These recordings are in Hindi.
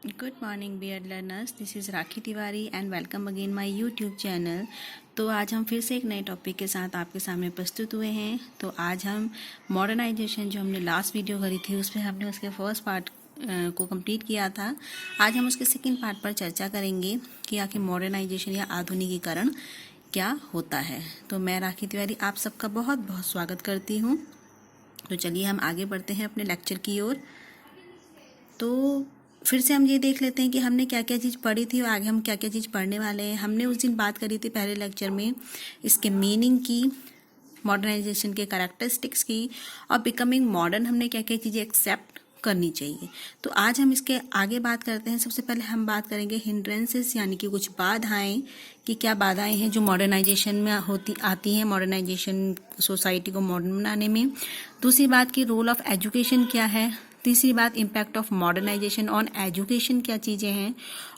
Good morning dear learners, this is Rakhi Tiwari and welcome again my YouTube channel. तो आज हम फिर से एक नए टॉपिक के साथ आपके सामने प्रस्तुत हुए हैं। तो आज हम मॉडर्नाइजेशन, जो हमने लास्ट वीडियो करी थी उसमें हमने उसके फर्स्ट पार्ट को कंप्लीट किया था। आज हम उसके सेकंड पार्ट पर चर्चा करेंगे कि आखिर मॉडर्नाइजेशन या आधुनिकीकरण क्या होता है। तो मैं राखी तिवारी आप सबका बहुत बहुत स्वागत करती हूँ। तो चलिए हम आगे बढ़ते हैं अपने लेक्चर की ओर। तो फिर से हम ये देख लेते हैं कि हमने क्या क्या चीज़ पढ़ी थी और आगे हम क्या क्या चीज़ पढ़ने वाले हैं। हमने उस दिन बात करी थी पहले लेक्चर में इसके मीनिंग की, मॉडर्नाइजेशन के कैरेक्टरिस्टिक्स की, और बिकमिंग मॉडर्न हमने क्या क्या चीज़ें एक्सेप्ट करनी चाहिए। तो आज हम इसके आगे बात करते हैं। सबसे पहले हम बात करेंगे हिंड्रेंसेस, यानी कि कुछ बाधाएं, कि क्या बाधाएं हैं जो मॉडर्नाइजेशन में आती हैं, मॉडर्नाइजेशन सोसाइटी को मॉडर्न बनाने में। दूसरी बात की रोल ऑफ एजुकेशन क्या है। तीसरी बात impact of modernisation on education, क्या चीज़ें हैं,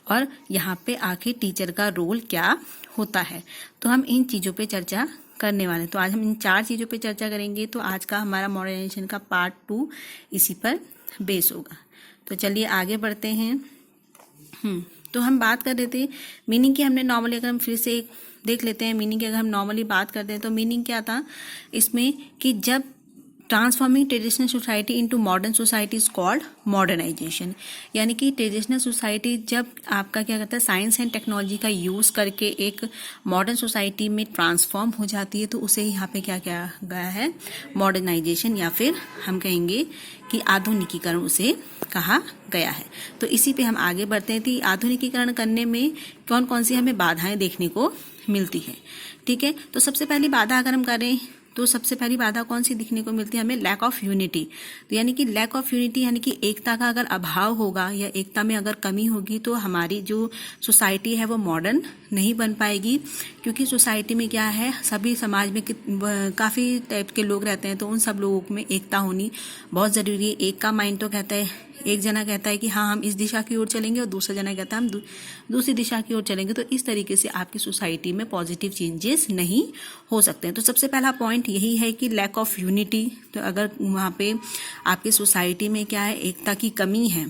और यहाँ पे आखिर टीचर का रोल क्या होता है। तो हम इन चीज़ों पे चर्चा करने वाले हैं। तो आज हम इन 4 चीज़ों पे चर्चा करेंगे। तो आज का हमारा मॉडर्नाइजेशन का पार्ट 2 इसी पर बेस होगा। तो चलिए आगे बढ़ते हैं। तो हम बात कर रहे थे मीनिंग की। हमने नॉर्मली, अगर हम फिर से एक देख लेते हैं मीनिंग की, अगर हम नॉर्मली बात करते हैं तो मीनिंग क्या था इसमें कि जब transforming traditional society into modern society is called modernisation, यानी कि ट्रेडिशनल सोसाइटी जब आपका क्या कहता है साइंस एंड टेक्नोलॉजी का यूज़ करके एक मॉडर्न सोसाइटी में ट्रांसफॉर्म हो जाती है, तो उसे यहाँ पे क्या क्या गया है, मॉडर्नाइजेशन, या फिर हम कहेंगे कि आधुनिकीकरण उसे कहा गया है। तो इसी पे हम आगे बढ़ते हैं कि आधुनिकीकरण करने में कौन कौन सी हमें बाधाएं देखने को मिलती है। ठीक है, तो सबसे पहली बाधा अगर हम करें तो सबसे पहली बाधा कौन सी दिखने को मिलती है हमें, लैक ऑफ यूनिटी। तो यानी कि लैक ऑफ यूनिटी यानी कि एकता का अगर अभाव होगा या एकता में अगर कमी होगी तो हमारी जो सोसाइटी है वो मॉडर्न नहीं बन पाएगी। क्योंकि सोसाइटी में क्या है, सभी समाज में काफ़ी टाइप के लोग रहते हैं, तो उन सब लोगों में एकता होनी बहुत ज़रूरी है। एक का माइंड तो कहता है, एक जना कहता है कि हाँ हम इस दिशा की ओर चलेंगे, और दूसरा जना कहता है हम दूसरी दिशा की ओर चलेंगे। तो इस तरीके से आपकी सोसाइटी में पॉजिटिव चेंजेस नहीं हो सकते हैं। तो सबसे पहला पॉइंट यही है कि लैक ऑफ यूनिटी। तो अगर वहाँ पे आपकी सोसाइटी में क्या है, एकता की कमी है,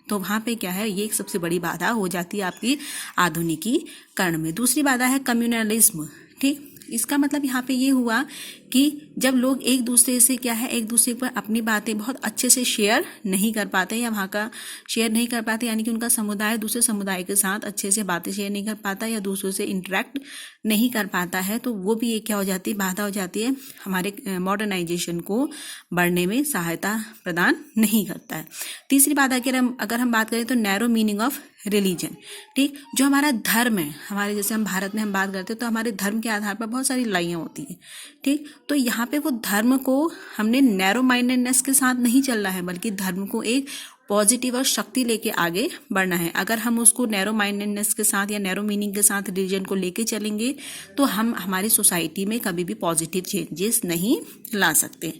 तो वहाँ पे क्या है, ये एक सबसे बड़ी बाधा हो जाती है आपकी आधुनिकीकरण में। दूसरी बाधा है कम्युनलिज्म। ठीक, इसका मतलब यहाँ पे ये हुआ कि जब लोग एक दूसरे से क्या है, एक दूसरे पर अपनी बातें बहुत अच्छे से शेयर नहीं कर पाते, या वहाँ का शेयर नहीं कर पाते, यानी कि उनका समुदाय दूसरे समुदाय के साथ अच्छे से बातें शेयर नहीं कर पाता या दूसरों से इंटरेक्ट नहीं कर पाता है, तो वो भी एक क्या हो जाती है, बाधा हो जाती है, हमारे मॉडर्नाइजेशन को बढ़ने में सहायता प्रदान नहीं करता है। तीसरी बाधा की अगर हम बात करें तो नैरो मीनिंग ऑफ रिलीजन। ठीक, जो हमारा धर्म है, हमारे जैसे हम भारत में हम बात करते हैं तो हमारे धर्म के आधार पर बहुत सारी लड़ाइयाँ होती हैं। ठीक, तो यहाँ पे वो धर्म को हमने नैरो माइंडेडनेस के साथ नहीं चलना है, बल्कि धर्म को एक पॉजिटिव और शक्ति लेके आगे बढ़ना है। अगर हम उसको नैरो माइंडेडनेस के साथ या नैरो मीनिंग के साथ रिलीजन को लेके चलेंगे तो हम हमारी सोसाइटी में कभी भी पॉजिटिव चेंजेस नहीं ला सकते।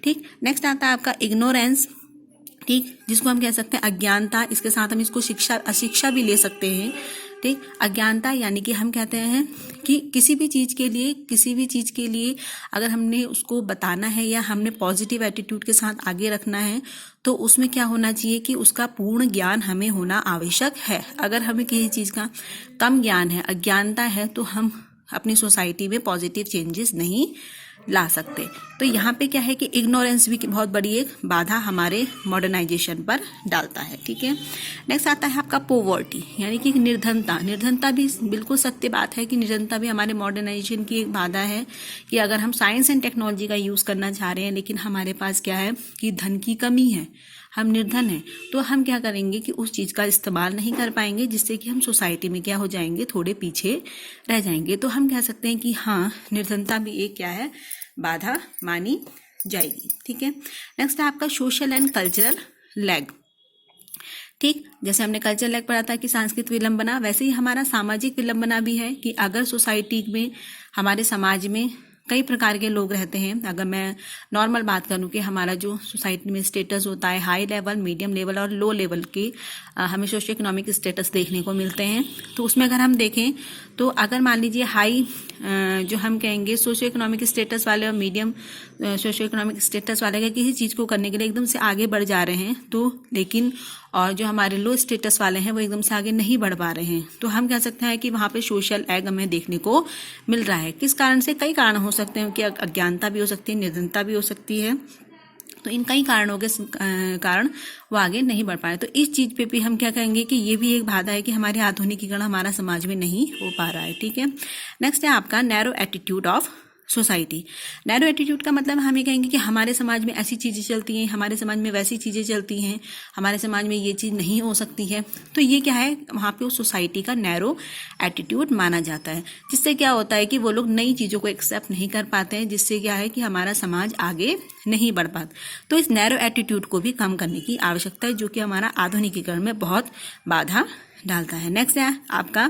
ठीक, नेक्स्ट आता है आपका इग्नोरेंस। ठीक, जिसको हम कह सकते हैं अज्ञानता। इसके साथ हम इसको शिक्षा, अशिक्षा भी ले सकते हैं। ठीक, अज्ञानता यानी कि हम कहते हैं कि किसी भी चीज़ के लिए अगर हमने उसको बताना है या हमने पॉजिटिव एटीट्यूड के साथ आगे रखना है, तो उसमें क्या होना चाहिए कि उसका पूर्ण ज्ञान हमें होना आवश्यक है। अगर हमें किसी चीज़ का कम ज्ञान है, अज्ञानता है, तो हम अपनी सोसाइटी में पॉजिटिव चेंजेस नहीं ला सकते। तो यहाँ पे क्या है कि इग्नोरेंस भी बहुत बड़ी एक बाधा हमारे मॉडर्नाइजेशन पर डालता है। ठीक है, नेक्स्ट आता है आपका पोवर्टी, यानी कि निर्धनता। निर्धनता भी बिल्कुल सत्य बात है कि निर्धनता भी हमारे मॉडर्नाइजेशन की एक बाधा है। कि अगर हम साइंस एंड टेक्नोलॉजी का यूज़ करना चाह रहे हैं लेकिन हमारे पास क्या है कि धन की कमी है, हम निर्धन हैं, तो हम क्या करेंगे कि उस चीज़ का इस्तेमाल नहीं कर पाएंगे, जिससे कि हम सोसाइटी में क्या हो जाएंगे, थोड़े पीछे रह जाएंगे। तो हम कह सकते हैं कि हाँ, निर्धनता भी एक क्या है, बाधा मानी जाएगी। ठीक है, नेक्स्ट है आपका सोशल एंड कल्चरल लैग। ठीक, जैसे हमने कल्चरल लैग पढ़ा था कि सांस्कृतिक विलंबना, वैसे ही हमारा सामाजिक विलंबना भी है कि अगर सोसाइटी में, हमारे समाज में कई प्रकार के लोग रहते हैं। अगर मैं नॉर्मल बात करूं कि हमारा जो सोसाइटी में स्टेटस होता है, हाई लेवल, मीडियम लेवल और लो लेवल के हमें सोशियो इकोनॉमिक स्टेटस देखने को मिलते हैं। तो उसमें अगर हम देखें तो अगर मान लीजिए हाई जो हम कहेंगे सोशियो इकोनॉमिक स्टेटस वाले और मीडियम सोशो इकोनॉमिक स्टेटस वाले किसी चीज़ को करने के लिए एकदम से आगे बढ़ जा रहे हैं, तो लेकिन और जो हमारे लो स्टेटस वाले हैं वो एकदम से आगे नहीं बढ़ पा रहे हैं, तो हम कह सकते हैं कि वहाँ पे सोशल एग हमें देखने को मिल रहा है। किस कारण से? कई कारण हो सकते हैं कि अज्ञानता भी हो सकती है, निर्धनता भी हो सकती है, तो इन कई कारणों के कारण वो आगे नहीं बढ़ पाए। तो इस चीज़ पे भी हम क्या कहेंगे कि ये भी एक बाधा है कि हमारे आधुनिकीकरण हमारा समाज में नहीं हो पा रहा है। ठीक है, नेक्स्ट है आपका narrow attitude of society. Narrow attitude का मतलब हम ये कहेंगे कि हमारे समाज में ऐसी चीज़ें चलती हैं, हमारे समाज में वैसी चीज़ें चलती हैं, हमारे समाज में ये चीज़ नहीं हो सकती है। तो ये क्या है, वहाँ पे उस सोसाइटी का नैरो एटीट्यूड माना जाता है, जिससे क्या होता है कि वो लोग नई चीज़ों को एक्सेप्ट नहीं कर पाते हैं, जिससे क्या है कि हमारा समाज आगे नहीं बढ़ पाता। तो इस नैरो एटीट्यूड को भी कम करने की आवश्यकता है, जो कि हमारा आधुनिकीकरण में बहुत बाधा डालता है। नेक्स्ट है आपका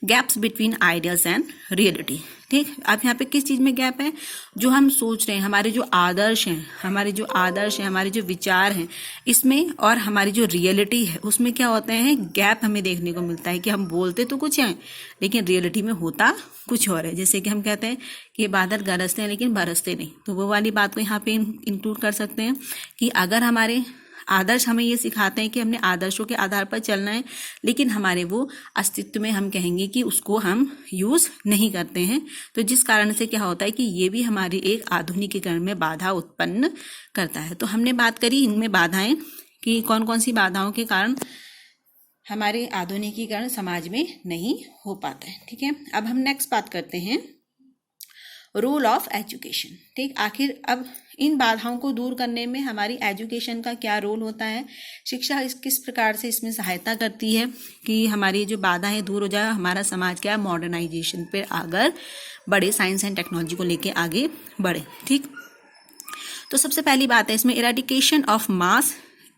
gaps between ideas and reality. ठीक, अब यहाँ पे किस चीज़ में गैप है? जो हम सोच रहे हैं, हमारे जो आदर्श हैं, हमारे जो विचार हैं, इसमें और हमारी जो रियलिटी है उसमें क्या होते हैं, गैप हमें देखने को मिलता है कि हम बोलते तो कुछ हैं लेकिन रियलिटी में होता कुछ और है। जैसे कि हम कहते हैं कि बादल गरजते हैं लेकिन बरसते नहीं, तो वो वाली बात को यहाँ पे इंक्लूड कर सकते हैं कि अगर हमारे आदर्श हमें ये सिखाते हैं कि हमने आदर्शों के आधार पर चलना है, लेकिन हमारे वो अस्तित्व में हम कहेंगे कि उसको हम यूज़ नहीं करते हैं, तो जिस कारण से क्या होता है कि ये भी हमारी एक आधुनिकीकरण में बाधा उत्पन्न करता है। तो हमने बात करी इनमें बाधाएं कि कौन कौन सी बाधाओं के कारण हमारे आधुनिकीकरण समाज में नहीं हो पाता है। ठीक है, अब हम नेक्स्ट बात करते हैं रोल ऑफ एजुकेशन। ठीक, आखिर अब इन बाधाओं को दूर करने में हमारी एजुकेशन का क्या रोल होता है, शिक्षा किस प्रकार से इसमें सहायता करती है कि हमारी जो बाधाएं दूर हो जाए, हमारा समाज क्या है मॉडर्नाइजेशन पे आगे बढ़े, साइंस एंड टेक्नोलॉजी को लेके आगे बढ़े। ठीक, तो सबसे पहली बात है इसमें eradication of mass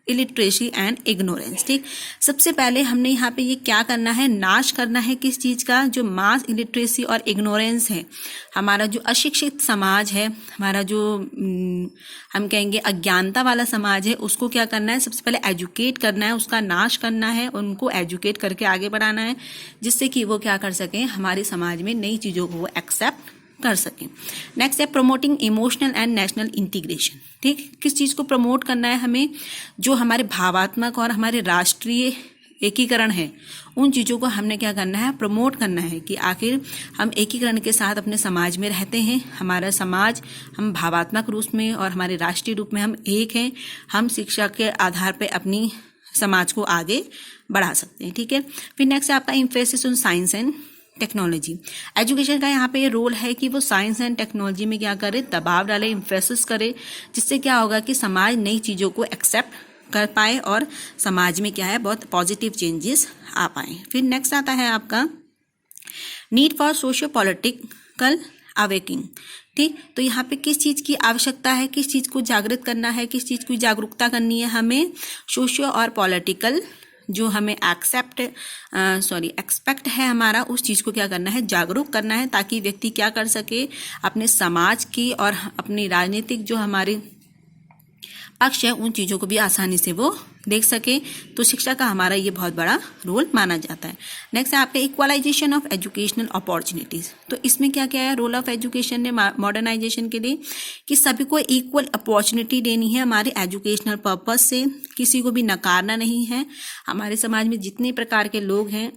illiteracy and ignorance. ठीक, सबसे पहले हमने यहाँ पे ये क्या करना है, नाश करना है किस चीज़ का, जो मास इलिटरेसी और इग्नोरेंस है, हमारा जो अशिक्षित समाज है, हमारा जो हम कहेंगे अज्ञानता वाला समाज है, उसको क्या करना है, सबसे पहले एजुकेट करना है, उसका नाश करना है, उनको एजुकेट करके आगे बढ़ाना है, जिससे कि वो क्या कर सकें, हमारे समाज में नई चीज़ों को वो एक्सेप्ट कर सकें। नेक्स्ट है promoting emotional and national integration. ठीक, किस चीज़ को प्रमोट करना है हमें, जो हमारे भावात्मक और हमारे राष्ट्रीय एकीकरण है, उन चीज़ों को हमने क्या करना है, प्रमोट करना है कि आखिर हम एकीकरण के साथ अपने समाज में रहते हैं, हमारा समाज हम भावात्मक रूप में और हमारे राष्ट्रीय रूप में हम एक हैं, हम शिक्षा के आधार पर अपनी समाज को आगे बढ़ा सकते हैं। ठीक है, फिर नेक्स्ट है आपका emphasis on science and technology. Education का यहाँ पे ये रोल है कि वो साइंस एंड टेक्नोलॉजी में क्या करे, दबाव डाले, इम्फेसिस करे, जिससे क्या होगा कि समाज नई चीज़ों को एक्सेप्ट कर पाए और समाज में क्या है बहुत पॉजिटिव चेंजेस आ पाए। फिर नेक्स्ट आता है आपका need for socio political awaking. ठीक, तो यहाँ पे किस चीज़ की आवश्यकता है, किस चीज़ को जागृत करना है, किस चीज़ की जागरूकता करनी है हमें, सोशियो और पॉलिटिकल जो हमें एक्सपेक्ट है हमारा, उस चीज़ को क्या करना है, जागरूक करना है, ताकि व्यक्ति क्या कर सके, अपने समाज की और अपनी राजनीतिक जो हमारे पक्ष है उन चीज़ों को भी आसानी से वो देख सके। तो शिक्षा का हमारा ये बहुत बड़ा रोल माना जाता है। नेक्स्ट है आपका इक्वलाइजेशन ऑफ एजुकेशनल अपॉर्चुनिटीज़। तो इसमें क्या क्या है रोल ऑफ एजुकेशन ने मॉडर्नाइजेशन के लिए, कि सभी को इक्वल अपॉर्चुनिटी देनी है हमारे एजुकेशनल पर्पस से, किसी को भी नकारना नहीं है। हमारे समाज में जितने प्रकार के लोग हैं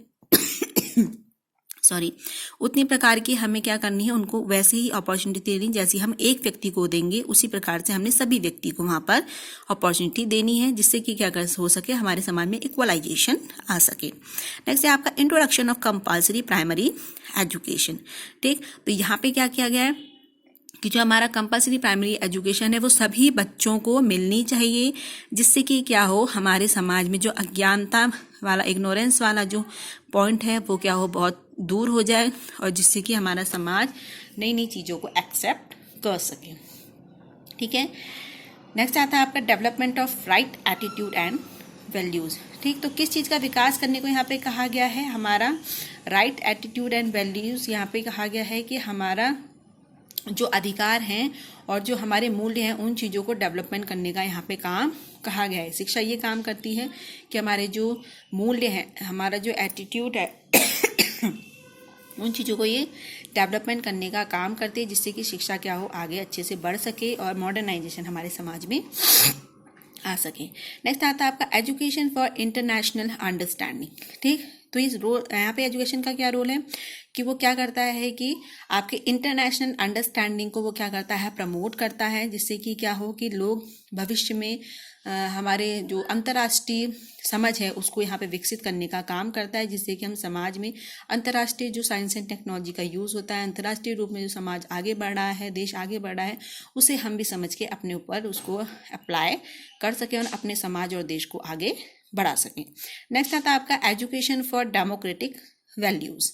उतनी प्रकार की हमें क्या करनी है, उनको वैसे ही अपॉर्चुनिटी देनी, जैसी हम एक व्यक्ति को देंगे उसी प्रकार से हमने सभी व्यक्ति को वहाँ पर अपॉर्चुनिटी देनी है, जिससे कि क्या कर हो सके, हमारे समाज में इक्वलाइजेशन आ सके। नेक्स्ट है आपका introduction of compulsory primary education. ठीक, तो यहाँ पे क्या किया गया है कि जो हमारा कंपल्सरी प्राइमरी एजुकेशन है वो सभी बच्चों को मिलनी चाहिए, जिससे कि क्या हो, हमारे समाज में जो अज्ञानता वाला, इग्नोरेंस वाला जो पॉइंट है वो क्या हो, बहुत दूर हो जाए, और जिससे कि हमारा समाज नई नई चीज़ों को एक्सेप्ट कर सके। ठीक है, नेक्स्ट आता है आपका development of right attitude and values. ठीक, तो किस चीज़ का विकास करने को यहाँ पे कहा गया है, हमारा राइट एटीट्यूड एंड वैल्यूज़। यहाँ पे कहा गया है कि हमारा जो अधिकार हैं और जो हमारे मूल्य हैं उन चीज़ों को डेवलपमेंट करने का यहाँ पे काम कहा गया है। शिक्षा ये काम करती है कि हमारे जो मूल्य हैं, हमारा जो एटीट्यूड है उन चीज़ों को ये डेवलपमेंट करने का काम करते हैं, जिससे कि शिक्षा क्या हो आगे अच्छे से बढ़ सके और मॉडर्नाइजेशन हमारे समाज में आ सके। नेक्स्ट आता है आपका एजुकेशन फॉर इंटरनेशनल अंडरस्टैंडिंग। ठीक, तो इस रोल यहाँ पे एजुकेशन का क्या रोल है कि वो क्या करता है कि आपके इंटरनेशनल अंडरस्टैंडिंग को वो क्या करता है, प्रमोट करता है, जिससे कि क्या हो कि लोग भविष्य में हमारे जो अंतर्राष्ट्रीय समझ है उसको यहाँ पे विकसित करने का काम करता है, जिससे कि हम समाज में अंतर्राष्ट्रीय जो साइंस एंड टेक्नोलॉजी का यूज़ होता है, अंतर्राष्ट्रीय रूप में जो समाज आगे बढ़ रहा है, देश आगे बढ़ रहा है, उसे हम भी समझ के अपने ऊपर उसको अप्लाई कर सकें और अपने समाज और देश को आगे बढ़ा सकें। नेक्स्ट आता है आपका एजुकेशन फॉर डेमोक्रेटिक वैल्यूज़।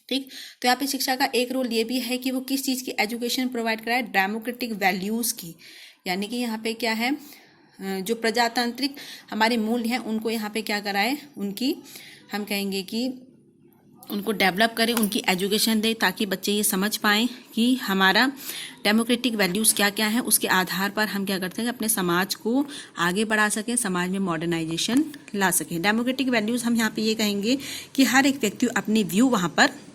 ठीक, तो यहाँ पे शिक्षा का एक रोल ये भी है कि वो किस चीज़ की एजुकेशन प्रोवाइड कराए, डेमोक्रेटिक वैल्यूज़ की, यानी कि यहाँ पे क्या है, जो प्रजातांत्रिक हमारे मूल्य हैं उनको यहाँ पे क्या कराए, उनकी हम कहेंगे कि उनको डेवलप करें, उनकी एजुकेशन दें, ताकि बच्चे ये समझ पाएँ कि हमारा डेमोक्रेटिक वैल्यूज़ क्या क्या है, उसके आधार पर हम क्या करते हैं अपने समाज को आगे बढ़ा सकें, समाज में मॉडर्नाइजेशन ला सकें। डेमोक्रेटिक वैल्यूज़ हम यहाँ पे ये कहेंगे कि हर एक व्यक्ति अपने व्यू वहाँ पर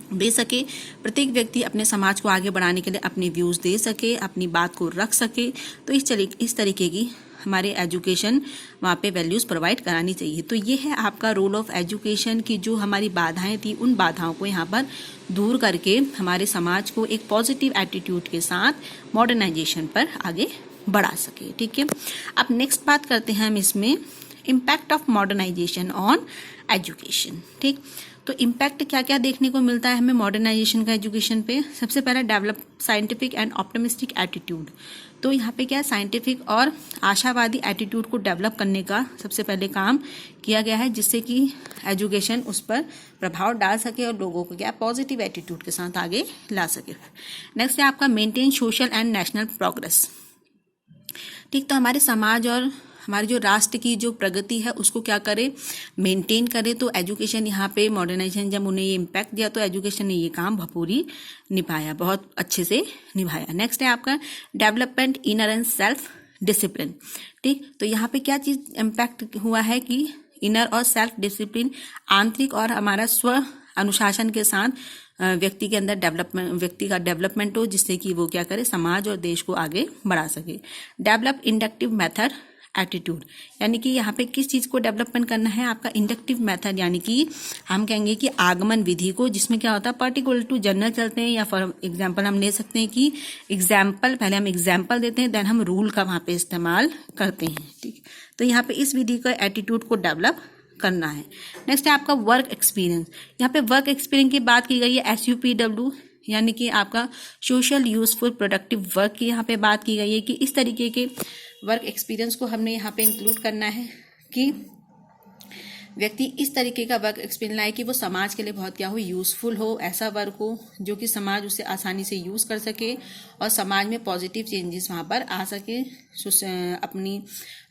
दे सके, प्रत्येक व्यक्ति अपने समाज को आगे बढ़ाने के लिए अपने व्यूज़ दे सके, अपनी बात को रख सके। तो इस तरीके की हमारे एजुकेशन वहाँ पे वैल्यूज़ प्रोवाइड करानी चाहिए। तो ये है आपका रोल ऑफ एजुकेशन की जो हमारी बाधाएं थी उन बाधाओं को यहाँ पर दूर करके हमारे समाज को एक पॉजिटिव एटीट्यूड के साथ मॉडर्नाइजेशन पर आगे बढ़ा सके। ठीक है, अब नेक्स्ट बात करते हैं हम इसमें impact of modernisation on education. ठीक, तो इम्पैक्ट क्या क्या देखने को मिलता है हमें मॉडर्नाइजेशन का एजुकेशन पे। सबसे पहला develop scientific and optimistic attitude. तो यहाँ पे क्या साइंटिफिक और आशावादी एटीट्यूड को डेवलप करने का सबसे पहले काम किया गया है, जिससे कि एजुकेशन उस पर प्रभाव डाल सके और लोगों को क्या पॉजिटिव एटीट्यूड के साथ आगे ला सके। नेक्स्ट है आपका maintain social and national progress. ठीक, तो हमारे समाज और हमारे जो राष्ट्र की जो प्रगति है उसको क्या करे, मेंटेन करे। तो एजुकेशन यहाँ पे मॉडर्नाइजेशन जब उन्हें ये इम्पैक्ट दिया तो एजुकेशन ने ये काम भरपूरी निभाया, बहुत अच्छे से निभाया। नेक्स्ट है आपका development inner and self discipline. ठीक, तो यहाँ पे क्या चीज़ इम्पैक्ट हुआ है कि इनर और सेल्फ डिसिप्लिन, आंतरिक और हमारा स्व अनुशासन के साथ व्यक्ति के अंदर व्यक्ति का डेवलपमेंट हो, जिससे कि वो क्या करे समाज और देश को आगे बढ़ा सके। डेवलप इंडक्टिव मेथड एटीट्यूड, यानी कि यहाँ पे किस चीज़ को डेवलपमेंट करना है, आपका इंडक्टिव मेथड, यानी कि हम कहेंगे कि आगमन विधि को, जिसमें क्या होता है पर्टिकुलर टू जनरल चलते हैं, या फॉर एग्जांपल हम ले सकते हैं कि पहले हम एग्जांपल देते हैं, देन हम रूल का वहाँ पे इस्तेमाल करते हैं। ठीक, तो यहाँ पे इस विधि का एटीट्यूड को डेवलप करना है। नेक्स्ट है आपका वर्क एक्सपीरियंस। यहाँ पे वर्क एक्सपीरियंस की बात की गई है, SUPW, यानी कि आपका सोशल यूजफुल प्रोडक्टिव वर्क की यहाँ पे बात की गई है कि इस तरीके के वर्क एक्सपीरियंस को हमने यहाँ पे इंक्लूड करना है कि व्यक्ति इस तरीके का वर्क एक्सपीरियंस लाए कि वो समाज के लिए बहुत क्या हो, यूज़फुल हो, ऐसा वर्क हो जो कि समाज उसे आसानी से यूज़ कर सके और समाज में पॉजिटिव चेंजेस वहाँ पर आ सके, अपनी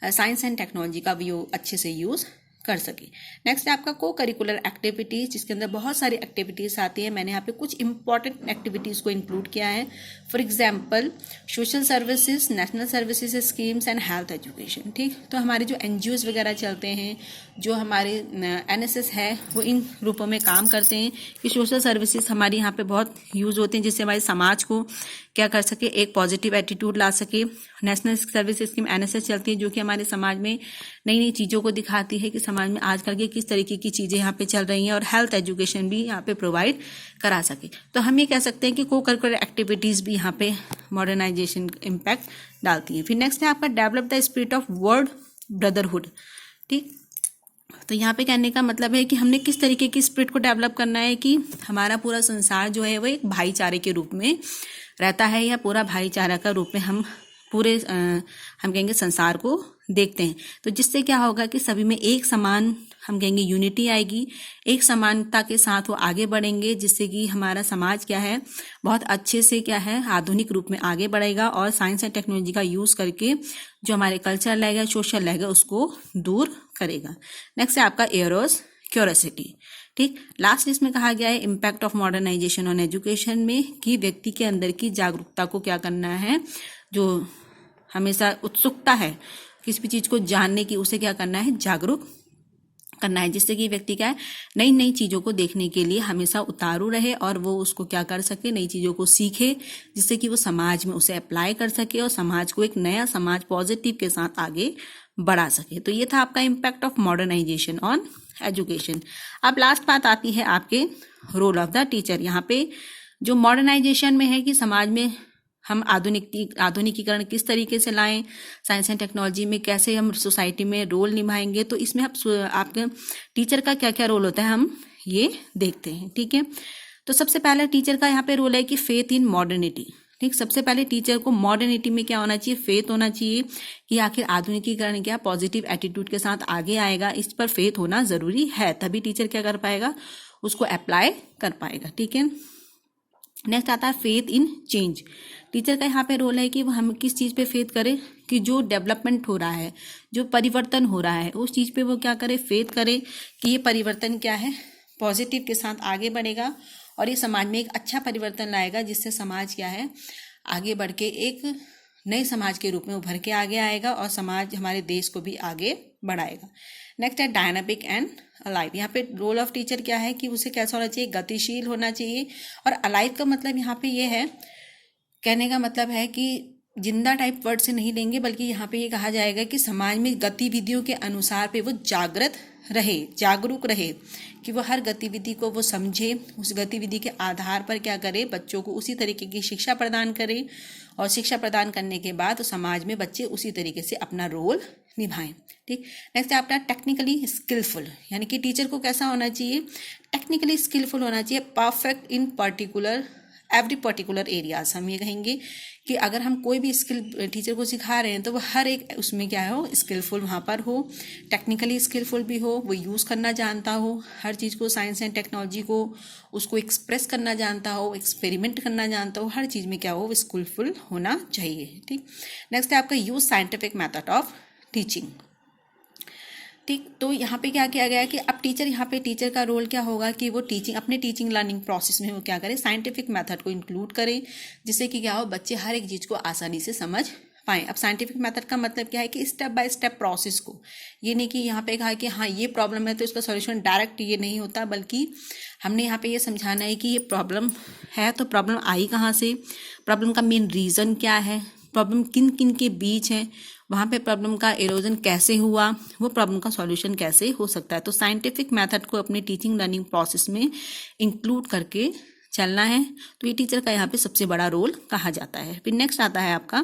साइंस एंड टेक्नोलॉजी का भी वो अच्छे से यूज़ कर सके। नेक्स्ट है आपका को करिकुलर एक्टिविटीज़, जिसके अंदर बहुत सारी एक्टिविटीज़ आती हैं। मैंने यहाँ पे कुछ इंपॉर्टेंट एक्टिविटीज़ को इंक्लूड किया है। For example social services, national services schemes and health education. ठीक, तो हमारे जो NGOs वगैरह चलते हैं, जो हमारे NSS है, वो इन रूपों में काम करते हैं कि सोशल सर्विसेज हमारी यहाँ पे बहुत यूज़ होते हैं, जिससे हमारे समाज को क्या कर सके, एक पॉजिटिव एटीट्यूड ला सके। नेशनल सर्विस स्कीम NSS चलती है, जो कि हमारे समाज में नई नई चीज़ों को दिखाती है कि समाज में आजकल के किस तरीके की चीज़ें यहाँ पे चल रही हैं, और हेल्थ एजुकेशन भी यहाँ पे प्रोवाइड करा सके। तो हम ये कह सकते हैं कि को करिकुलर एक्टिविटीज़ भी यहाँ पे मॉडर्नाइजेशन इम्पैक्ट डालती हैं। फिर नेक्स्ट है आपका develop the spirit of world brotherhood. ठीक, तो यहाँ पे कहने का मतलब है कि हमने किस तरीके की स्पिरिट को डेवलप करना है कि हमारा पूरा संसार जो है वो एक भाईचारे के रूप में रहता है, या पूरा भाईचारा का रूप में हम पूरे हम कहेंगे संसार को देखते हैं। तो जिससे क्या होगा कि सभी में एक समान हम कहेंगे यूनिटी आएगी, एक समानता के साथ वो आगे बढ़ेंगे, जिससे कि हमारा समाज क्या है बहुत अच्छे से क्या है आधुनिक रूप में आगे बढ़ेगा और साइंस एंड टेक्नोलॉजी का यूज़ करके जो हमारे कल्चर रहेगा, सोशल रहेगा, उसको दूर करेगा। नेक्स्ट है आपका एरोस क्यूरोसिटी। ठीक, लास्ट इसमें कहा गया है impact of modernisation on education में कि व्यक्ति के अंदर की जागरूकता को क्या करना है, जो हमेशा उत्सुकता है किसी भी चीज़ को जानने की, उसे क्या करना है, जागरूक करना है, जिससे कि व्यक्ति क्या है नई नई चीज़ों को देखने के लिए हमेशा उतारू रहे और वो उसको क्या कर सके, नई चीज़ों को सीखे, जिससे कि वो समाज में उसे अप्लाई कर सके और समाज को एक नया समाज पॉजिटिव के साथ आगे बढ़ा सके। तो ये था आपका impact of modernisation on education. अब लास्ट बात आती है आपके रोल ऑफ द टीचर। यहाँ पे जो मॉडर्नाइजेशन में है कि समाज में हम आधुनिकीकरण किस तरीके से लाएं, साइंस एंड टेक्नोलॉजी में कैसे हम सोसाइटी में रोल निभाएंगे, तो इसमें आपके टीचर का क्या क्या रोल होता है हम ये देखते हैं। ठीक है, तो सबसे पहले टीचर का यहाँ पे रोल है कि फेथ इन मॉडर्निटी। ठीक, सबसे पहले टीचर को मॉडर्निटी में क्या होना चाहिए, फेथ होना चाहिए कि आखिर आधुनिकीकरण क्या पॉजिटिव एटीट्यूड के साथ आगे आएगा, इस पर फेथ होना जरूरी है, तभी टीचर क्या कर पाएगा, उसको अप्लाई कर पाएगा। ठीक है, नेक्स्ट आता है फेथ इन चेंज। टीचर का यहाँ पे रोल है कि वो हम किस चीज़ पे फेथ करें कि जो डेवलपमेंट हो रहा है, जो परिवर्तन हो रहा है, उस चीज़ पे वो क्या करे, फेथ करे कि ये परिवर्तन क्या है पॉजिटिव के साथ आगे बढ़ेगा और ये समाज में एक अच्छा परिवर्तन लाएगा, जिससे समाज क्या है आगे बढ़ के एक नए समाज के रूप में उभर के आगे आएगा और समाज हमारे देश को भी आगे बढ़ाएगा। नेक्स्ट है डायनामिक एंड अलाइव। यहाँ पे रोल ऑफ टीचर क्या है कि उसे कैसा होना चाहिए, गतिशील होना चाहिए। और अलाइव का मतलब यहाँ पे ये है, कहने का मतलब है कि जिंदा टाइप वर्ड से नहीं लेंगे, बल्कि यहाँ पे ये कहा जाएगा कि समाज में गतिविधियों के अनुसार पे वो जागृत रहे, जागरूक रहे, कि वो हर गतिविधि को वो समझे, उस गतिविधि के आधार पर क्या करे, बच्चों को उसी तरीके की शिक्षा प्रदान करे और शिक्षा प्रदान करने के बाद समाज में बच्चे उसी तरीके से अपना रोल निभाएं। ठीक, नेक्स्ट है आपका टेक्निकली स्किलफुल। यानी कि टीचर को कैसा होना चाहिए, टेक्निकली स्किलफुल होना चाहिए, perfect in every particular areas. हम ये कहेंगे कि अगर हम कोई भी स्किल टीचर को सिखा रहे हैं तो वो हर एक उसमें क्या हो, स्किलफुल वहाँ पर हो, टेक्निकली स्किलफुल भी हो, वो यूज़ करना जानता हो, हर चीज़ को साइंस एंड टेक्नोलॉजी को उसको एक्सप्रेस करना जानता हो, एक्सपेरिमेंट करना जानता हो, हर चीज़ में क्या हो, वो स्किलफुल होना चाहिए। ठीक, नेक्स्ट है आपका use scientific method of teaching. ठीक, तो यहाँ पे क्या किया गया है कि अब टीचर का रोल क्या होगा कि वो अपने टीचिंग लर्निंग प्रोसेस में वो क्या करे, साइंटिफिक मेथड को इंक्लूड करे, जिससे कि क्या हो, बच्चे हर एक चीज़ को आसानी से समझ पाएँ। अब साइंटिफिक मेथड का मतलब क्या है कि स्टेप बाय स्टेप प्रोसेस को, ये नहीं कि यहाँ पे कहा कि हाँ ये प्रॉब्लम है तो इसका सॉल्यूशन डायरेक्ट ये नहीं होता, बल्कि हमने यहाँ पे ये समझाना है कि ये प्रॉब्लम है तो प्रॉब्लम आई कहाँ से, प्रॉब्लम का मेन रीज़न क्या है, प्रॉब्लम किन किन के बीच है, वहाँ पे प्रॉब्लम का इरोजन कैसे हुआ, वो प्रॉब्लम का सॉल्यूशन कैसे हो सकता है। तो साइंटिफिक मेथड को अपने टीचिंग लर्निंग प्रोसेस में इंक्लूड करके चलना है, तो ये टीचर का यहाँ पे सबसे बड़ा रोल कहा जाता है। फिर नेक्स्ट आता है आपका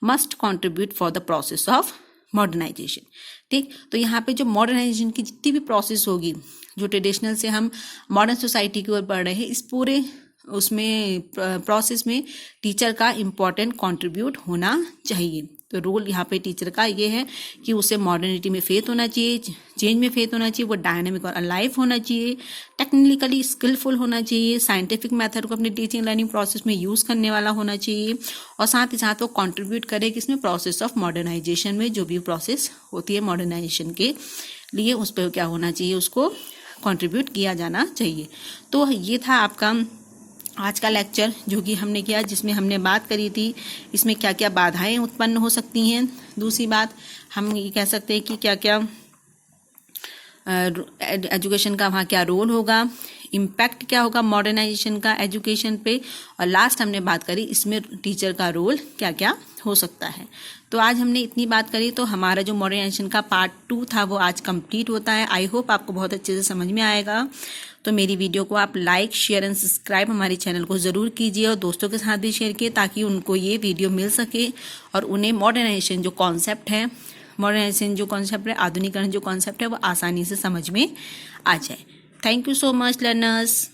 must contribute for the process of modernisation. ठीक, तो यहाँ पे जो मॉडर्नाइजेशन की जितनी भी प्रोसेस होगी, जो ट्रेडिशनल से हम मॉडर्न सोसाइटी की ओर बढ़ रहे हैं, इस पूरे उसमें प्रोसेस में टीचर का इम्पोर्टेंट कंट्रीब्यूट होना चाहिए। तो रोल यहाँ पे टीचर का ये है कि उसे मॉडर्निटी में फेथ होना चाहिए, चेंज में फेथ होना चाहिए, वो डायनामिक और अलाइव होना चाहिए, टेक्निकली स्किलफुल होना चाहिए, साइंटिफिक मेथड को अपनी टीचिंग लर्निंग प्रोसेस में यूज़ करने वाला होना चाहिए, और साथ ही साथ वो कंट्रीब्यूट करे किसमें, प्रोसेस ऑफ मॉडर्नाइजेशन में। जो भी प्रोसेस होती है मॉडर्नाइजेशन के लिए, उस पर क्या होना चाहिए, उसको कंट्रीब्यूट किया जाना चाहिए। तो ये था आपका आज का लेक्चर जो कि हमने किया, जिसमें हमने बात करी थी इसमें क्या क्या बाधाएं उत्पन्न हो सकती हैं। दूसरी बात हम ये कह सकते हैं कि क्या क्या एजुकेशन का वहाँ क्या रोल होगा, इम्पैक्ट क्या होगा मॉडर्नाइजेशन का एजुकेशन पे, और लास्ट हमने बात करी इसमें टीचर का रोल क्या क्या हो सकता है। तो आज हमने इतनी बात करी, तो हमारा जो मॉडर्नाइजेशन का पार्ट 2 था वो आज कंप्लीट होता है। आई होप आपको बहुत अच्छे से समझ में आएगा। तो मेरी वीडियो को आप लाइक, शेयर एंड सब्सक्राइब हमारे चैनल को ज़रूर कीजिए और दोस्तों के साथ भी शेयर कीजिए, ताकि उनको ये वीडियो मिल सके और उन्हें मॉडर्नाइजेशन जो कॉन्सेप्ट है, आधुनिकीकरण जो कॉन्सेप्ट है, वो आसानी से समझ में आ जाए। Thank you so much learners.